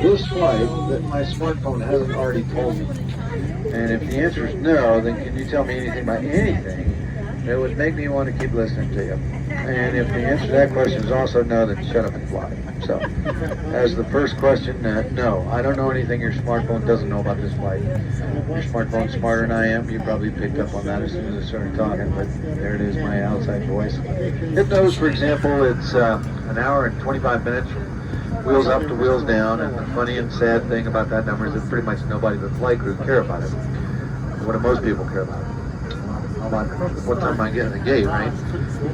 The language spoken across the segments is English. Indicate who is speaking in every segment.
Speaker 1: this flight that my smartphone hasn't already told me? And if the answer is no, then can you tell me anything about anything that would make me want to keep listening to you? And if the answer to that question is also no, then shut up and fly. So, as the first question, no, I don't know anything your smartphone doesn't know about this flight. Your smartphone's smarter than I am. You probably picked up on that as soon as I started talking, but there it is, my outside voice. It knows, for example, it's an hour and 25 minutes from wheels up to wheels down, and the funny and sad thing about that number is that pretty much nobody but the flight crew care about it. What do most people care about? How about what time I get in the gate, right?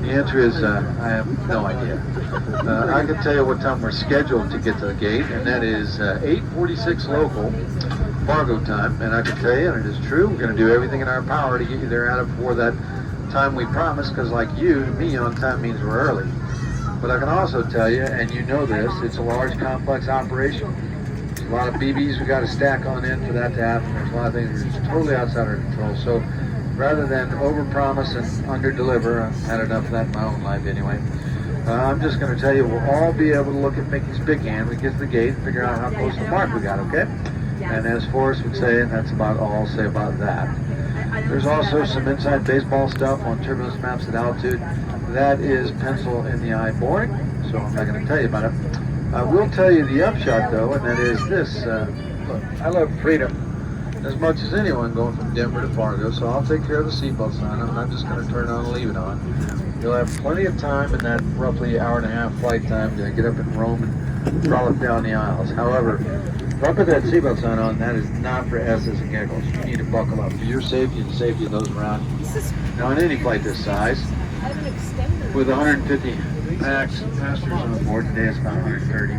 Speaker 1: The answer is I have no idea. I can tell you what time we're scheduled to get to the gate, and that is 8:46 local Fargo time. And I can tell you, and it is true, we're going to do everything in our power to get you there out of before that time we promised, because like you, to me, on time means we're early. But I can also tell you, and you know this, it's a large, complex operation. There's a lot of BBs we got to stack on in for that to happen. There's a lot of things that are just totally outside our control. So rather than overpromise and under-deliver, I've had enough of that in my own life anyway, I'm just going to tell you we'll all be able to look at Mickey's big hand when we get to the gate and figure out how close to the mark we got, okay? And as Forrest would say, and that's about all I'll say about that. There's also some inside baseball stuff on turbulence maps at altitude. That is pencil in the eye boring, so I'm not going to tell you about it. I will tell you the upshot, though, and that is this. Look, I love freedom as much as anyone going from Denver to Fargo, so I'll take care of the seatbelt sign. I'm not just going to turn it on and leave it on. You'll have plenty of time in that roughly hour and a half flight time to get up and roam and frolic down the aisles. However, if I put that seatbelt sign on, that is not for S's and giggles. You need to buckle up for your safety and the safety of those around you. Now, on any flight this size, with 150 passengers on board, today it's about 130,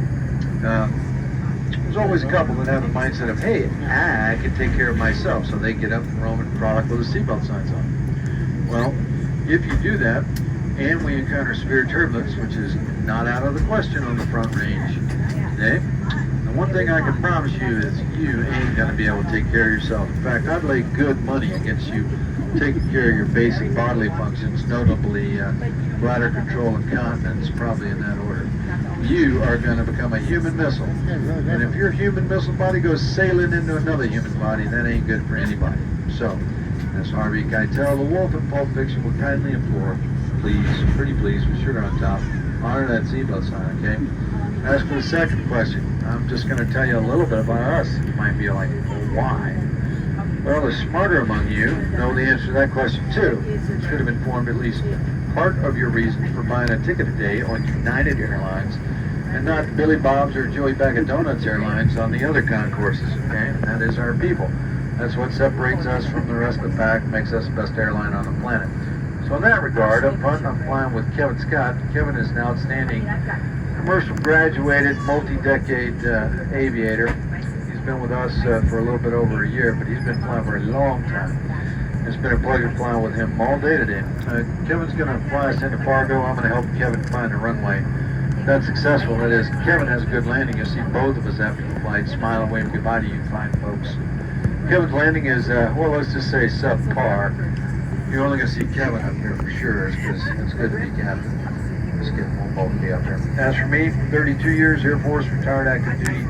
Speaker 1: there's always a couple that have the mindset of, hey, I can take care of myself, so they get up and roam and frolic with the seatbelt signs on. Well, if you do that, and we encounter severe turbulence, which is not out of the question on the front range today, the one thing I can promise you is you ain't going to be able to take care of yourself. In fact, I'd lay good money against you taking care of your basic bodily functions, notably bladder control and continence, probably in that order. You are going to become a human missile. And if your human missile body goes sailing into another human body, that ain't good for anybody. So, as Harvey Keitel, the wolf in Pulp Fiction, will kindly implore, please, pretty please, with sugar on top, honor that seatbelt sign, okay? As for the second question, I'm just going to tell you a little bit about us. You might be like, well, why? Well, the smarter among you know the answer to that question too. You should have informed at least part of your reasons for buying a ticket today on United Airlines and not Billy Bob's or Joey Bag of Donuts Airlines on the other concourses, okay? And that is our people. That's what separates us from the rest of the pack, makes us the best airline on the planet. So in that regard, up front, I'm flying with Kevin Scott. Kevin is an outstanding commercial graduated, multi-decade aviator. He's been with us for a little bit over a year, but he's been flying for a long time. It's been a pleasure flying with him all day today. Kevin's going to fly us into Fargo. I'm going to help Kevin find a runway. If that's successful, that is, Kevin has a good landing. You'll see both of us after the flight smile and wave goodbye to you fine folks. Kevin's landing is, well, let's just say subpar. You're only going to see Kevin up here for sure, because it's good to be captain. This kid won't both be up there. As for me, 32 years, Air Force, retired active duty,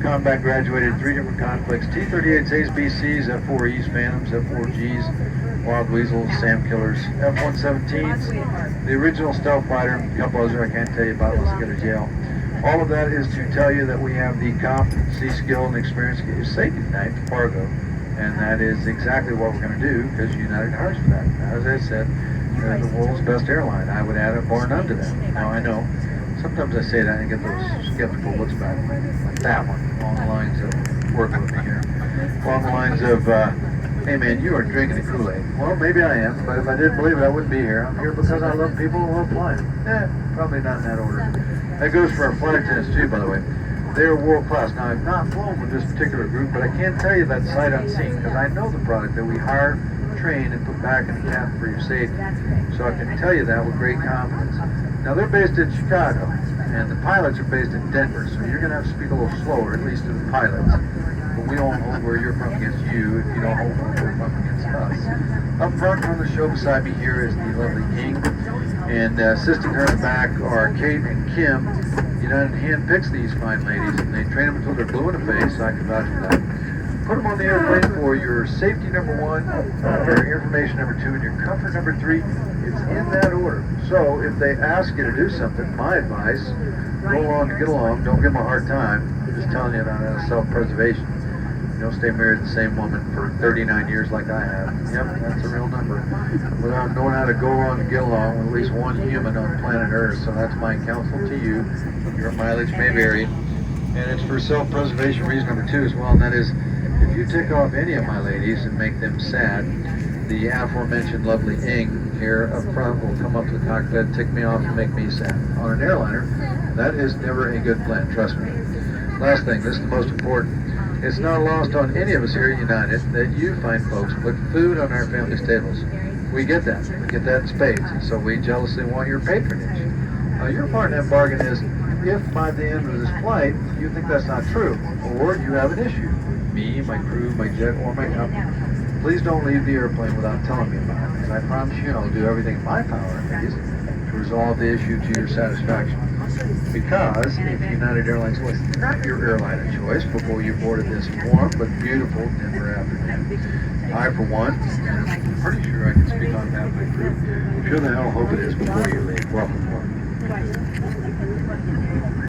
Speaker 1: combat graduated, 3 different conflicts, T-38s, A's, BCs, F-4Es, Phantoms, F-4Gs, Wild Weasels, Sam Killers, F-117s, the original stealth fighter, a couple others I can't tell you about unless I go to jail. All of that is to tell you that we have the competency, skill, and experience to get you safe tonight to Fargo. And that is exactly what we're going to do, because United hires for that. As I said, they're the world's best airline. I would add a bar none to that. Now, I know, sometimes I say that and get those skeptical looks back, like that one, along the lines of working with me here. Along the lines of, hey man, you are drinking the Kool-Aid. Well, maybe I am, but if I didn't believe it, I wouldn't be here. I'm here because I love people who love flying. Probably not in that order. That goes for our flight attendants too, by the way. They're world class. Now, I've not flown with this particular group, but I can tell you that sight unseen, because I know the product that we hire, train, and put back in the cabin for your safety. So I can tell you that with great confidence. Now, they're based in Chicago, and the pilots are based in Denver, so you're going to have to speak a little slower, at least to the pilots. But we don't hold where you're from against you if you don't hold where we're from against us. Up front on the show beside me here is the lovely King, and assisting her in the back are Kate and Kim. United handpicks these fine ladies, and they train them until they're blue in the face. I can vouch for that. Put them on the airplane for your safety number 1, your information number 2, and your comfort number 3. It's in that order. So if they ask you to do something, my advice, go along to get along. Don't give them a hard time. I'm just telling you about self-preservation. You don't stay married to the same woman for 39 years like I have. Yep, that's a real number. Without knowing how to go on and get along with at least one human on planet Earth. So that's my counsel to you. Your mileage may vary. And it's for self-preservation reason number 2 as well, and that is, if you tick off any of my ladies and make them sad, the aforementioned lovely Ing here up front will come up to the cockpit, tick me off, and make me sad. On an airliner, that is never a good plan, trust me. Last thing, this is the most important. It's not lost on any of us here at United that you find folks put food on our family's tables. We get that. We get that in spades, and so we jealously want your patronage. Your part in that bargain is, if by the end of this flight you think that's not true, or you have an issue, me, my crew, my jet, or my company, please don't leave the airplane without telling me about it. And I promise you I'll do everything in my power, ladies, to resolve the issue to your satisfaction. Because if United Airlines was not your airline of choice before you boarded this warm but beautiful Denver afternoon, I, for one, and I'm pretty sure I can speak on behalf of my crew, sure the hell hope it is before you leave. Welcome,